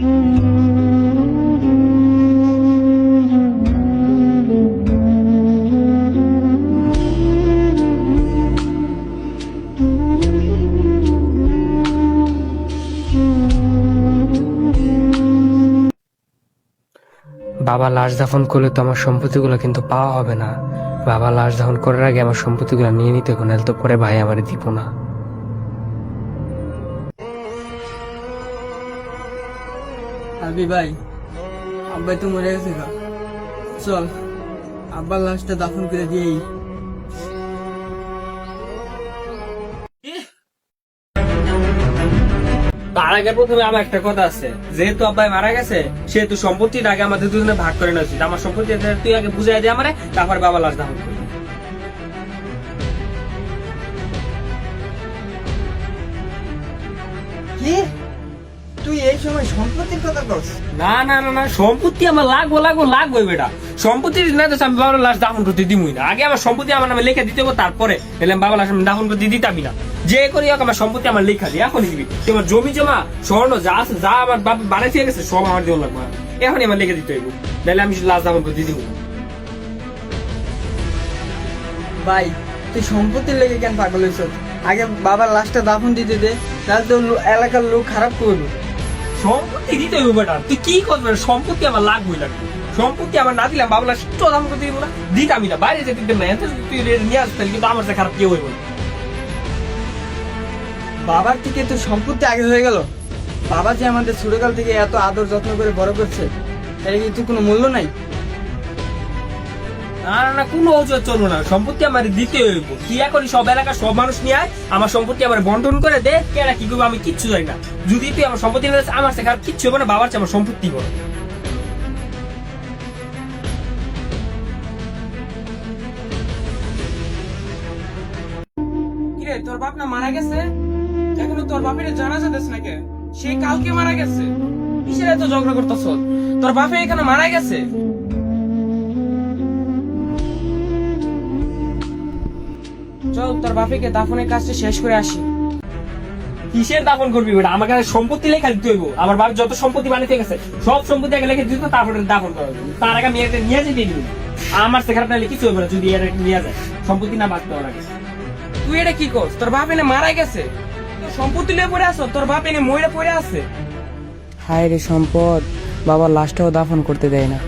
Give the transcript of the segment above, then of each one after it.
বাবা লাশ দাফন করলে তো আমার সম্পত্তিগুলো কিন্তু পাওয়া হবে না। বাবা লাশ দাফন করার আগে আমার সম্পত্তিগুলো নিয়ে নিতে হবে, নাহলে তো পরে ভাই আমারে দিব না। আলবি ভাই, আব্বাই তো মরে গেছে গা, চল আব্বার লাশটা দাফন করে দিয়েই। তার আগে প্রথমে আমার একটা কথা আছে, যেহেতু আব্বাই মারা গেছে সেহেতু সম্পত্তির আগে আমাদের দুজনে ভাগ করে নেওয়া উচিত। আমার সম্পত্তি তুই আগে বুঝাই দে আমারে, তারপরে বাবা লাশ দাফন করবি। কি তুই এই সময় সম্পত্তির কথা বলছ? না না না না, সম্পত্তি আমার লাগবে বেটা। সম্পত্তি না তো আমি বাবার লাশ দাফন করতে দিবই না। আগে আমার সম্পত্তি আমার নামে লেখা দিতে হবে, তারপরে এলাম বাবা লাশ আমি দাফন করতে দিতামই না। যে করি হোক আমার সম্পত্তি আমার লেখা দিয়ে এখনই দিবি। তোমার জমি জমা স্বর্ণ যা আছে, যা আমার বাপ বানাইতে গেছে সব আমার দেওয়া লাগবে, এখনই আমার লেখা দিতে হইব, নাহলে আমি লাশ দাফন করতে দিব। ভাই তুই সম্পত্তির লেগে কেন পাগল হয়েছ? আগে বাবার লাশটা দাফন দিতে দে, তাহলে তো এলাকার লোক খারাপ করবে। সম্পত্তি দিতে হইব বেটা, তুই কি করবে? সম্পত্তি আমার লাগবে। সম্পত্তি আমার না দিলাম বাবা লাশ তো দাফন করতে দিব না, দিতামই না। বাইরে যেতে দিতাম না, তুই নিয়ে আসতে কিন্তু আমার সাথে খারাপ কেউ হইব না। বাবার থেকে তোর সম্পত্তি আগে হয়ে গেল। বাবা যে আমাদের ছোটকাল থেকে এত আদর যত্ন করে বড় করছে, এর কিন্তু কোনো মূল্য নাই। না না না, কোনো অজুহাত চলবো না, সম্পত্তি আমার দিতে হইব। কি এখন সব এলাকার সব মানুষ নিয়ে আয়, আমার সম্পত্তি আমার বন্টন করে দে। কেনা কি করবো আমি কিচ্ছু জানি না। যদি তুই আমার সম্পত্তি না দিস, আমার সে খারাপ কিচ্ছু হবে না, বাবার চেয়ে আমার সম্পত্তি বড়। কিরে তোর বাপ না মারা গেছে? এখনো তোর বাপের জানাজা দিস না কে? সে কালকে মারা গেছে। কিসের এত ঝগড়া করতেছ? তোর বাপে এখানে মারা গেছে। চল তোর বাপেকে দাফনের কাজটা শেষ করে আসি। কিসের দাফন করবি বেটা? আমাকে সম্পত্তি লেখা দিতে হইব। আমার বাবার যত সম্পত্তি বানাতে গেছে সব সম্পত্তি আগে লিখে দিত, তারপরে দাফন করা হইব। তার আগে মেয়েকে নিয়ে যেতে দিবি। আমার সে খারাপ নাহলে কিছু হবে না যদি এর নিয়ে যায়, সম্পত্তি না বাঁচতে হওয়ার আগে। তুই এটা কি করছ? তোর বাপ এনে মারা গেছে, তোর সম্পত্তি লিয়ে পড়ে আছো, তোর বাপ এনে মরে পড়ে আছে। হায় রে সম্পদ, বাবার লাশটাও দাফন করতে দেয় না।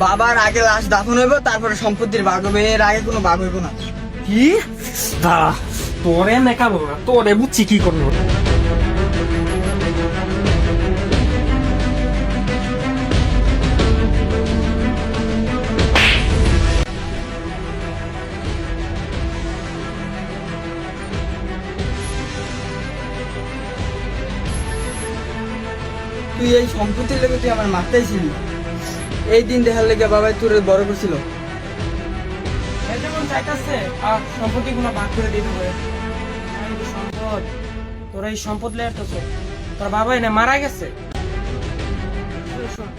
বাবার আগে লাশ দাফন হইব, তারপরে সম্পত্তির ভাগ হবে, এর আগে কোনো ভাগ হইব না। কি দাঁড়া, তোরে নেকাবো না, তোরে বুঝছি কি করবো। তুই এই সম্পত্তির লেগে তুই আমার মাথায় ছিলি। এই দিন দেখার লেগে বাবাই তোর বড় করছিল। এ যেমন চাইতেছে আর সম্পত্তি গুলো ভাগ করে দিতে হবে। সম্পদ, তোর এই সম্পদ লেয়ার তো তোর বাবা এনে মারা গেছে। শোন,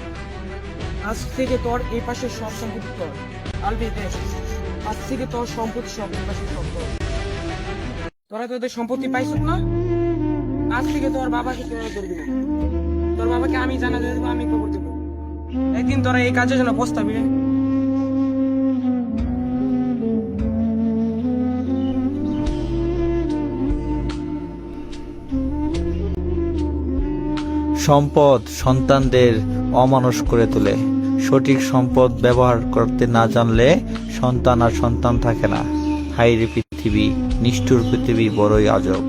আজ থেকে তোর এই পাশে সব সম্পত্তি তোর। আলবি দেখ, আজ থেকে তোর সম্পত্তি সব এই পাশে সব তোর। তোরা তোদের সম্পত্তি পাইছ না? আজ থেকে তোর বাবাকে তোরা করবি না। তোর বাবাকে আমি জানা দেবো, আমি খবর দেবো। একদিন তোরা এই কাজের জন্য পস্তাবি। সম্পদ সন্তানদের অমানুষ করে তোলে। সঠিক সম্পদ ব্যবহার করতে না জানলে সন্তান আর সন্তান থাকে না। হায়রে পৃথিবী, নিষ্ঠুর পৃথিবী, বড়ই আজব।